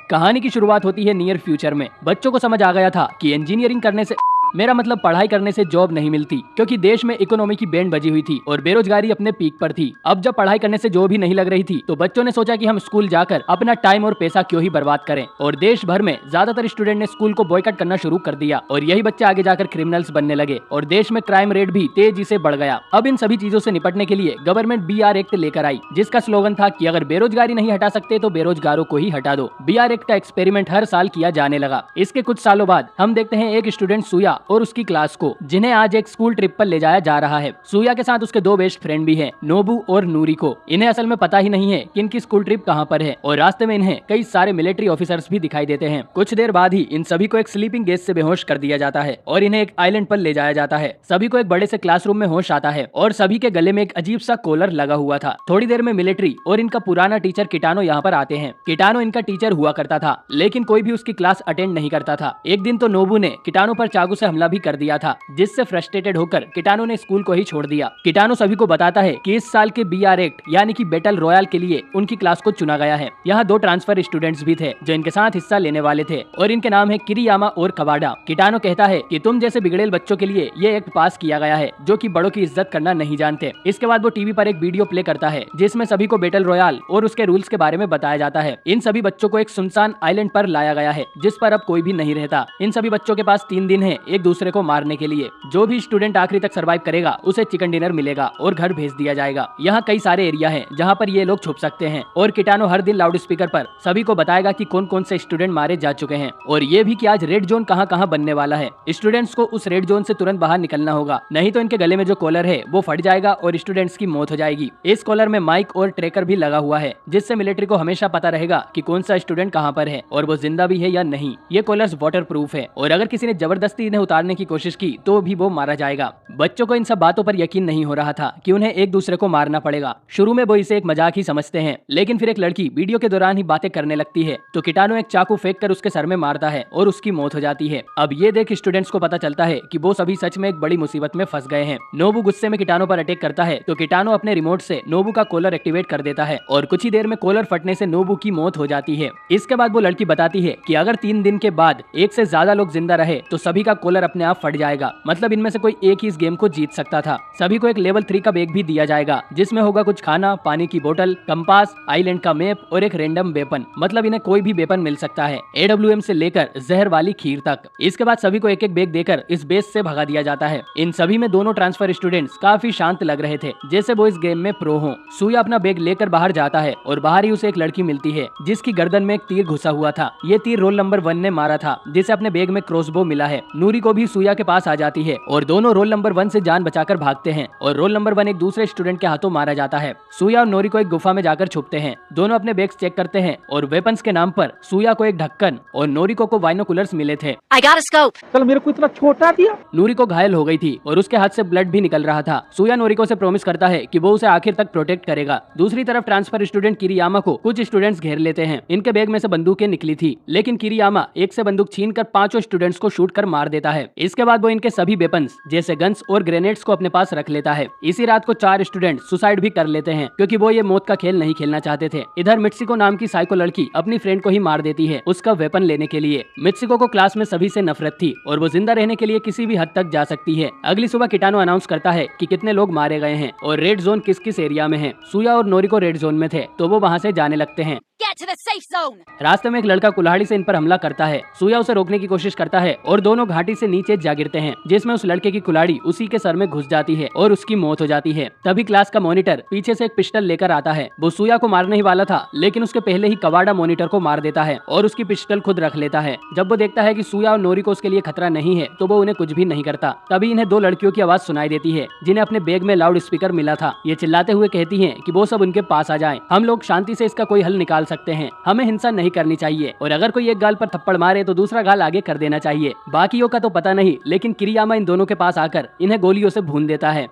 कहानी की शुरुआत होती है नियर फ्यूचर में। बच्चों को समझ आ गया था कि इंजीनियरिंग करने से मेरा मतलब पढ़ाई करने से जॉब नहीं मिलती, क्योंकि देश में इकोनॉमी की बैंड बजी हुई थी और बेरोजगारी अपने पीक पर थी। अब जब पढ़ाई करने से जॉब ही नहीं लग रही थी तो बच्चों ने सोचा कि हम स्कूल जाकर अपना टाइम और पैसा क्यों ही बर्बाद करें, और देश भर में ज्यादातर स्टूडेंट ने स्कूल को बॉयकॉट करना शुरू कर दिया और यही बच्चे आगे जाकर क्रिमिनल्स बनने लगे और देश में क्राइम रेट भी तेजी से बढ़ गया। अब इन सभी चीजों से निपटने के लिए गवर्नमेंट BR एक्ट लेकर आई, जिसका स्लोगन था कि अगर बेरोजगारी नहीं हटा सकते तो बेरोजगारों को ही हटा दो। BR एक्ट का एक्सपेरिमेंट हर साल किया जाने लगा। इसके कुछ सालों बाद हम देखते हैं एक स्टूडेंट सूया और उसकी क्लास को, जिन्हें आज एक स्कूल ट्रिप पर ले जाया जा रहा है। सूया के साथ उसके दो बेस्ट फ्रेंड भी हैं, नोबू और नूरिको। इन्हें असल में पता ही नहीं है कि इनकी स्कूल ट्रिप कहां पर है और रास्ते में इन्हें कई सारे मिलिट्री ऑफिसर्स भी दिखाई देते हैं। कुछ देर बाद ही इन सभी को एक स्लीपिंग गैस से बेहोश कर दिया जाता है और इन्हें एक आइलैंड पर ले जाया जाता है। सभी को एक बड़े से क्लासरूम में होश आता है और सभी के गले में एक अजीब सा कॉलर लगा हुआ था। थोड़ी देर में मिलिट्री और इनका पुराना टीचर किटानो यहाँ पर आते हैं। किटानो इनका टीचर हुआ करता था, लेकिन कोई भी उसकी क्लास अटेंड नहीं करता था। एक दिन तो नोबू ने किटानो पर चाकू से हमला भी कर दिया था, जिससे फ्रस्ट्रेटेड होकर किटानो ने स्कूल को ही छोड़ दिया। किटानो सभी को बताता है कि इस साल के BR एक्ट यानी कि बैटल रॉयल के लिए उनकी क्लास को चुना गया है। यहाँ 2 ट्रांसफर स्टूडेंट्स भी थे जो इनके साथ हिस्सा लेने वाले थे और इनके नाम है किरियामा और कवाडा। किटानो कहता है कि तुम जैसे बिगड़ेल बच्चों के लिए ये एक्ट पास किया गया है जो कि बड़ों की इज्जत करना नहीं जानते। इसके बाद वो टीवी पर एक वीडियो प्ले करता है जिसमें सभी को बैटल रॉयल और उसके रूल्स के बारे में बताया जाता है। इन सभी बच्चों को एक सुनसान आइलैंड पर लाया गया है जिस पर अब कोई भी नहीं रहता। इन सभी बच्चों के पास 3 दिन है एक दूसरे को मारने के लिए। जो भी स्टूडेंट आखिरी तक सर्वाइव करेगा उसे चिकन डिनर मिलेगा और घर भेज दिया जाएगा। यहाँ कई सारे एरिया हैं जहाँ पर ये लोग छुप सकते हैं और किटानो हर दिन लाउड स्पीकर पर सभी को बताएगा कि कौन कौन से स्टूडेंट मारे जा चुके हैं और ये भी कि आज रेड जोन कहाँ कहाँ बनने वाला है। स्टूडेंट्स को उस रेड जोन से तुरंत बाहर निकलना होगा, नहीं तो इनके गले में जो कॉलर है वो फट जाएगा और स्टूडेंट्स की मौत हो जाएगी। इस कॉलर में माइक और ट्रैकर भी लगा हुआ है जिससे मिलिट्री को हमेशा पता रहेगा कि कौन सा स्टूडेंट कहाँ पर है और वो जिंदा भी है या नहीं। ये कॉलर्स वाटर प्रूफ है और अगर किसी ने जबरदस्ती इन्हें उतारने की कोशिश की तो भी वो मारा जाएगा। बच्चों को इन सब बातों पर यकीन नहीं हो रहा था कि उन्हें एक दूसरे को मारना पड़ेगा। शुरू में वो इसे एक मजाक ही समझते हैं, लेकिन फिर एक लड़की वीडियो के दौरान ही बातें करने लगती है तो किटानो एक चाकू फेंक कर उसके सर में मारता है और उसकी मौत हो जाती है। अब ये देख स्टूडेंट्स को पता चलता है कि वो सभी सच में एक बड़ी मुसीबत में फंस गए हैं। नोबू गुस्से में किटानो पर अटैक करता है तो किटानो अपने रिमोट से नोबू का कॉलर एक्टिवेट कर देता है और कुछ ही देर में कॉलर फटने से नोबू की मौत हो जाती है। इसके बाद वो लड़की बताती है कि अगर 3 दिन के बाद एक से ज्यादा लोग जिंदा रहे तो सभी का कॉलर अपने आप फट जाएगा। मतलब इनमें से कोई एक ही इस गेम को जीत सकता था। सभी को एक लेवल 3 का बैग भी दिया जाएगा जिसमें होगा कुछ खाना, पानी की बोतल, कंपास, आइलैंड का मैप और एक रैंडम वेपन। मतलब इन्हें कोई भी वेपन मिल सकता है, AWM से लेकर जहर वाली खीर तक। इसके बाद सभी को एक एक बैग देकर इस बेस से भगा दिया जाता है। इन सभी में दोनों ट्रांसफर स्टूडेंट्स काफी शांत लग रहे थे, जैसे वो इस गेम में प्रो हो। सूया अपना बैग लेकर बाहर जाता है और बाहर ही उसे एक लड़की मिलती है जिसकी गर्दन में एक तीर घुसा हुआ था। ये तीर रोल नंबर 1 ने मारा था जिसे अपने बैग में क्रॉसबो मिला है। नूरी को भी सूया के पास आ जाती है और दोनों रोल नंबर 1 से जान बचाकर भागते हैं और रोल नंबर 1 एक दूसरे स्टूडेंट के हाथों मारा जाता है। सूया और नोरी को एक गुफा में जाकर छुपते हैं। दोनों अपने बैग्स चेक करते हैं और वेपन्स के नाम पर सूया को एक ढक्कन और नोरिको को बाइनोकुलर्स मिले थे। I got a scope. चल मेरे को इतना छोटा दिया। नूरी को घायल हो गई थी और उसके हाथ से ब्लड भी निकल रहा था। सूया नोरिको से प्रॉमिस करता है कि वो उसे आखिर तक प्रोटेक्ट करेगा। दूसरी तरफ ट्रांसफर स्टूडेंट किरियामा को कुछ स्टूडेंट्स घेर लेते हैं। इनके बैग में से बंदूकें निकली थी, लेकिन किरियामा एक से बंदूक छीनकर 5 स्टूडेंट्स को शूट कर मार देता है। इसके बाद वो इनके सभी वेपन्स जैसे गन्स और ग्रेनेड्स को अपने पास रख लेता है। इसी रात को 4 स्टूडेंट सुसाइड भी कर लेते हैं क्योंकि वो ये मौत का खेल नहीं खेलना चाहते थे। इधर मित्सिको नाम की साइको लड़की अपनी फ्रेंड को ही मार देती है उसका वेपन लेने के लिए। मित्सिको को क्लास में सभी से नफरत थी और वो जिंदा रहने के लिए किसी भी हद तक जा सकती है। अगली सुबह किटानो अनाउंस करता है कि कितने लोग मारे गए हैं और रेड जोन किस किस एरिया में है। सूया और नोरिको रेड जोन में थे तो वो वहाँ से जाने लगते हैं। Get to the safe zone. रास्ते में एक लड़का कुल्हाड़ी से इन पर हमला करता है। सूया उसे रोकने की कोशिश करता है और दोनों घाटी से नीचे जा गिरते हैं, जिसमें उस लड़के की कुल्हाड़ी उसी के सर में घुस जाती है और उसकी मौत हो जाती है। तभी क्लास का मॉनिटर पीछे से एक पिस्टल लेकर आता है। वो सूया को मारने ही वाला था, लेकिन उसके पहले ही कवाडा मॉनिटर को मार देता है और उसकी पिस्टल खुद रख लेता है। जब वो देखता है कि सूया और नोरी को उसके लिए खतरा नहीं है तो वो उन्हें कुछ भी नहीं करता। तभी इन्हें 2 लड़कियों की आवाज सुनाई देती है जिन्हें अपने बैग में लाउड स्पीकर मिला था। ये चिल्लाते हुए कहती है कि वो सब उनके पास आ जाएं। हम लोग शांति से इसका कोई हल निकाल सकते हैं। हमें हिंसा नहीं करनी चाहिए और अगर कोई एक गाल पर थप्पड़ मारे तो दूसरा गाल आगे कर देना चाहिए। बाकियों का तो पता नहीं, लेकिन किरियामा इन दोनों के पास आकर इन्हें गोलियों से भून देता है।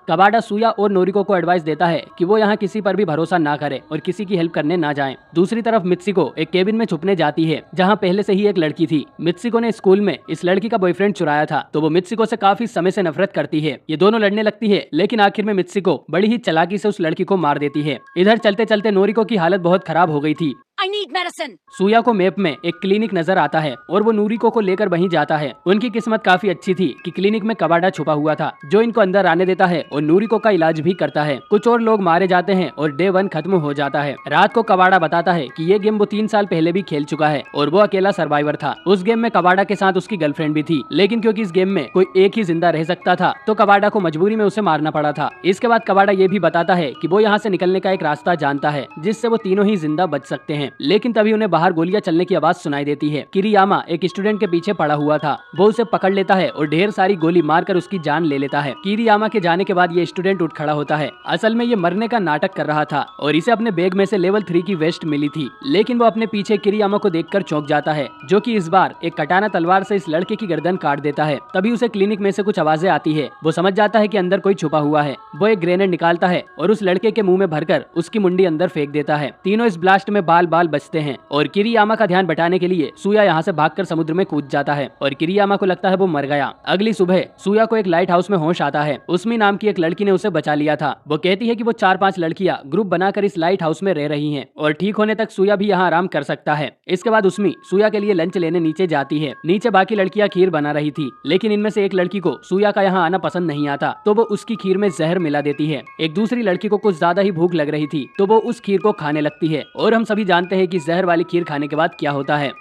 कवाडा सूया और नोरिको को एडवाइस देता है कि वो यहाँ किसी पर भी भरोसा ना करे और किसी की हेल्प करने ना जाएं। दूसरी तरफ मित्सिको एक केबिन में छुपने जाती है जहाँ पहले से ही एक लड़की थी। मित्सिको ने स्कूल में इस लड़की का बॉयफ्रेंड चुराया था तो वो मित्सिको से काफी समय से नफरत करती है। ये दोनों लड़ने लगती है, लेकिन आखिर में मित्सिको बड़ी ही चालाकी से उस लड़की को मार देती है। इधर चलते चलते नोरिको की हालत बहुत खराब हो गई थी। I need medicine. सूया को मैप में एक क्लिनिक नजर आता है और वो नूरिको को लेकर वहीं जाता है। उनकी किस्मत काफी अच्छी थी कि क्लिनिक में कबाड़ा छुपा हुआ था जो इनको अंदर आने देता है और नूरिको का इलाज भी करता है। कुछ और लोग मारे जाते हैं और डे 1 खत्म हो जाता है। रात को कबाड़ा बताता है कि ये गेम वो 3 साल पहले भी खेल चुका है और वो अकेला सर्वाइवर था। उस गेम में कबाड़ा के साथ उसकी गर्लफ्रेंड भी थी, लेकिन क्योंकि इस गेम में कोई एक ही जिंदा रह सकता था तो कबाड़ा को मजबूरी में उसे मारना पड़ा था। इसके बाद कबाड़ा ये भी बताता है कि वो यहाँ से निकलने का एक रास्ता जानता है जिससे वो तीनों ही जिंदा बच सकते हैं। लेकिन तभी उन्हें बाहर गोलियां चलने की आवाज सुनाई देती है। किरियामा एक स्टूडेंट के पीछे पड़ा हुआ था, वो उसे पकड़ लेता है और ढेर सारी गोली मारकर उसकी जान ले लेता है। किरियामा के जाने के बाद ये स्टूडेंट उठ खड़ा होता है। असल में ये मरने का नाटक कर रहा था और इसे अपने बैग में से लेवल 3 की वेस्ट मिली थी, लेकिन वो अपने पीछे किरियामा को देखकर चौंक जाता है जो कि इस बार एक कटाना तलवार से इस लड़के की गर्दन काट देता है। तभी उसे क्लिनिक में से कुछ आवाजें आती है। वो समझ जाता है कि अंदर कोई छुपा हुआ है। वो एक ग्रेनेड निकालता है और उस लड़के के मुंह में भरकर उसकी मुंडी अंदर फेंक देता है। तीनों इस ब्लास्ट में बाल बाल बचते हैं और किरियामा का ध्यान बटाने के लिए सूया यहाँ से भागकर समुद्र में कूद जाता है और किरियामा को लगता है वो मर गया। अगली सुबह सूया को एक लाइट हाउस में होश आता है। उस्मी नाम की एक लड़की ने उसे बचा लिया था। वो कहती है कि वो 4-5 लड़कियां ग्रुप बनाकर इस लाइट हाउस में रह रही हैं और ठीक होने तक सूया भी यहाँ आराम कर सकता है। इसके बाद उस्मी सूया के लिए लंच लेने नीचे जाती है। नीचे बाकी लड़कियां खीर बना रही थी, लेकिन इनमें से एक लड़की को सूया का यहाँ आना पसंद नहीं आता तो वो उसकी खीर में जहर मिला देती है। एक दूसरी लड़की को कुछ ज्यादा ही भूख लग रही थी तो वो उस खीर को खाने लगती है और हम सभी जानते हैं कि जहर वाली खीर खाने के बाद क्या होता है।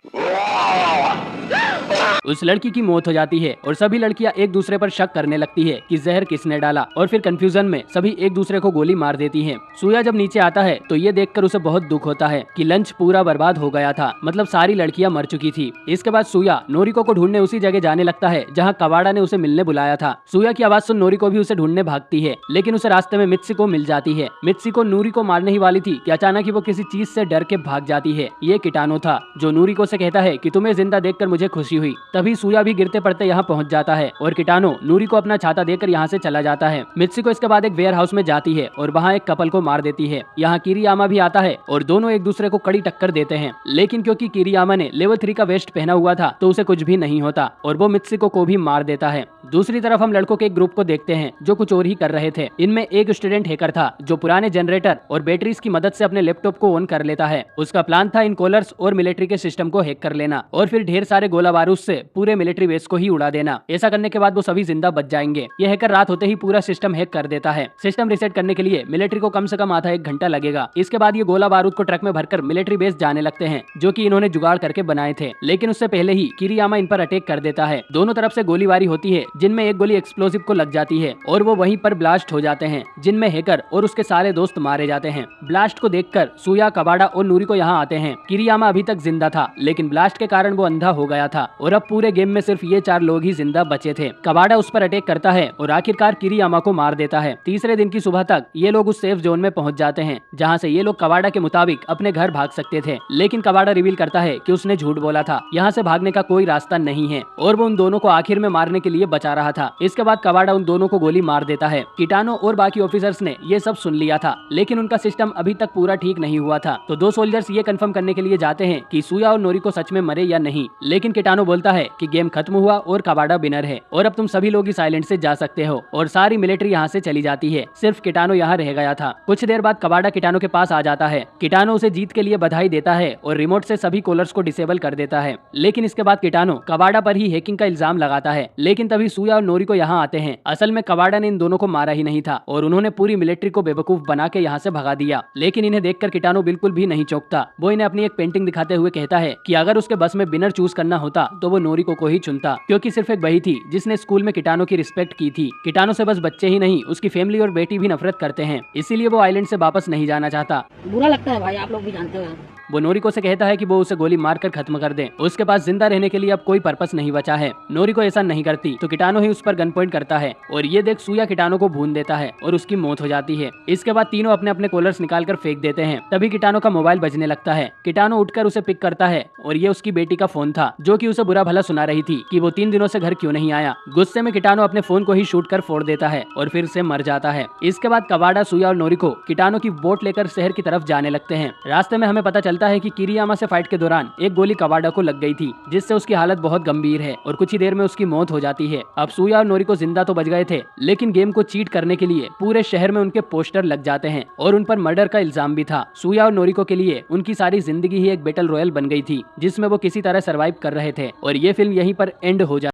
उस लड़की की मौत हो जाती है और सभी लड़कियां एक दूसरे पर शक करने लगती है कि जहर किसने डाला और फिर कंफ्यूजन में सभी एक दूसरे को गोली मार देती हैं। सूया जब नीचे आता है तो ये देखकर उसे बहुत दुख होता है कि लंच पूरा बर्बाद हो गया था, मतलब सारी लड़कियां मर चुकी थी। इसके बाद सूया नोरिको को ढूंढने उसी जगह जाने लगता है जहाँ कबाड़ा ने उसे मिलने बुलाया था। सूया की आवाज सुन नोरिको भी उसे ढूंढने भागती है, लेकिन उसे रास्ते में मित्सिको मिल जाती है। मित्सिको नूरिको मारने ही वाली थी कि अचानक ही वो किसी चीज से डर के भाग जाती है। ये किटानो था जो नूरिको से कहता है कि तुम्हें जिंदा देखकर मुझे खुशी हुई। तभी सूया भी गिरते पड़ते यहाँ पहुँच जाता है और किटानो नूरी को अपना छाता देकर यहाँ से चला जाता है। मित्सिको इसके बाद एक वेयर हाउस में जाती है और वहाँ एक कपल को मार देती है। यहाँ किरियामा भी आता है और दोनों एक दूसरे को कड़ी टक्कर देते हैं, लेकिन क्योंकि किरियामा ने लेवल 3 का वेस्ट पहना हुआ था तो उसे कुछ भी नहीं होता और वो मित्सिको को भी मार देता है। दूसरी तरफ हम लड़कों के एक ग्रुप को देखते हैं जो कुछ और ही कर रहे थे। इनमें एक स्टूडेंट हैकर था जो पुराने जनरेटर और बैटरीज की मदद से अपने लैपटॉप को ऑन कर लेता है। उसका प्लान था इन कॉलर्स और मिलिट्री के सिस्टम को हैक कर लेना और फिर ढेर सारे गोला बारूद से पूरे मिलिट्री बेस को ही उड़ा देना। ऐसा करने के बाद वो सभी जिंदा बच जाएंगे। ये हैकर रात होते ही पूरा सिस्टम हैक कर देता है। सिस्टम रिसेट करने के लिए मिलिट्री को कम से कम आधा 1 घंटा लगेगा। इसके बाद ये गोला बारूद को ट्रक में भरकर मिलिट्री बेस जाने लगते हैं जो कि इन्होंने जुगाड़ करके बनाए थे, लेकिन उससे पहले ही किरियामा इन पर अटैक कर देता है। दोनों तरफ से गोलीबारी होती है जिनमें एक गोली एक्सप्लोसिव को लग जाती है और वो वहीं पर ब्लास्ट हो जाते हैं जिनमें हैकर और उसके सारे दोस्त मारे जाते हैं। ब्लास्ट को देखकर सूया, कबाड़ा और नूरी को यहाँ आते हैं। किरियामा अभी तक जिंदा था, लेकिन ब्लास्ट के कारण वो अंधा हो गया था और अब पूरे गेम में सिर्फ ये 4 लोग ही जिंदा बचे थे। कबाड़ा उस पर अटैक करता है और आखिरकार किरियामा को मार देता है। तीसरे दिन की सुबह तक ये लोग उस सेफ जोन में पहुंच जाते हैं जहां से ये लोग कबाड़ा के मुताबिक अपने घर भाग सकते थे, लेकिन कबाड़ा रिवील करता है कि उसने झूठ बोला था। यहाँ से भागने का कोई रास्ता नहीं है और वो उन दोनों को आखिर में मारने के लिए बचा रहा था। इसके बाद कबाड़ा उन दोनों को गोली मार देता है। किटानो और बाकी ऑफिसर्स ने ये सब सुन लिया था, लेकिन उनका सिस्टम अभी तक पूरा ठीक नहीं हुआ था। तो 2 सोल्जर्स ये कंफर्म करने के लिए जाते हैं कि सूया और नोरिको सच में मरे या नहीं, लेकिन किटानो बोलता है कि गेम खत्म हुआ और कबाड़ा विनर है और अब तुम सभी लोग इस आइलैंड से जा सकते हो और सारी मिलिट्री यहाँ से चली जाती है। सिर्फ किटानो यहाँ रह गया था। कुछ देर बाद कबाड़ा किटानो के पास आ जाता है। किटानो उसे जीत के लिए बधाई देता है और रिमोट से सभी कॉलर्स को डिसेबल कर देता है, लेकिन इसके बाद किटानो कबाड़ा पर ही हैकिंग का इल्जाम लगाता है। लेकिन तभी सूया और नोरिको यहाँ आते हैं। असल में कबाड़ा ने इन दोनों को मारा ही नहीं था और उन्होंने पूरी मिलिट्री को बेवकूफ बना के यहाँ से भगा दिया। लेकिन इन्हें देखकर किटानो बिल्कुल भी नहीं चौंकता। वो इन्हें अपनी एक पेंटिंग दिखाते हुए कहता है कि अगर उसके बस में विनर चूज करना होता तो वो नोरिको को ही चुनता, क्योंकि सिर्फ एक वही थी जिसने स्कूल में किटानो की रिस्पेक्ट की थी। किटानो से बस बच्चे ही नहीं, उसकी फैमिली और बेटी भी नफरत करते हैं, इसीलिए वो आइलैंड से वापस नहीं जाना चाहता। बुरा लगता है भाई, आप लोग भी जानते हो। वो नोरिको से कहता है कि वो उसे गोली मारकर खत्म कर दे। उसके पास जिंदा रहने के लिए अब कोई पर्पस नहीं बचा है। नोरिको ऐसा नहीं करती तो किटानो ही उस पर गन पॉइंट करता है और ये देख सूया किटानो को भून देता है और उसकी मौत हो जाती है। इसके बाद तीनों अपने अपने कॉलर्स निकालकर फेंक देते हैं। तभी किटानो का मोबाइल बजने लगता है। किटानो उठकर उसे पिक करता है और ये उसकी बेटी का फोन था जो कि उसे बुरा भला सुना रही थी कि वो 3 दिनों से घर क्यों नहीं आया। गुस्से में किटानो अपने फोन को ही शूट कर फोड़ देता है और फिर से मर जाता है। इसके बाद कबाड़ा, सूया और नोरिको किटानो की बोट लेकर शहर की तरफ जाने लगते हैं। रास्ते में हमें पता चलता चलता है कि किरियामा से फाइट के दौरान एक गोली कवाडा को लग गई थी, जिससे उसकी हालत बहुत गंभीर है और कुछ ही देर में उसकी मौत हो जाती है। अब सूया और नोरिको जिंदा तो बच गए थे, लेकिन गेम को चीट करने के लिए पूरे शहर में उनके पोस्टर लग जाते हैं और उन पर मर्डर का इल्जाम भी था। सूया और नोरिको के लिए उनकी सारी जिंदगी ही एक बैटल रॉयल बन गई थी, जिसमें वो किसी तरह सर्वाइव कर रहे थे और ये फिल्म यहीं पर एंड हो जाती है।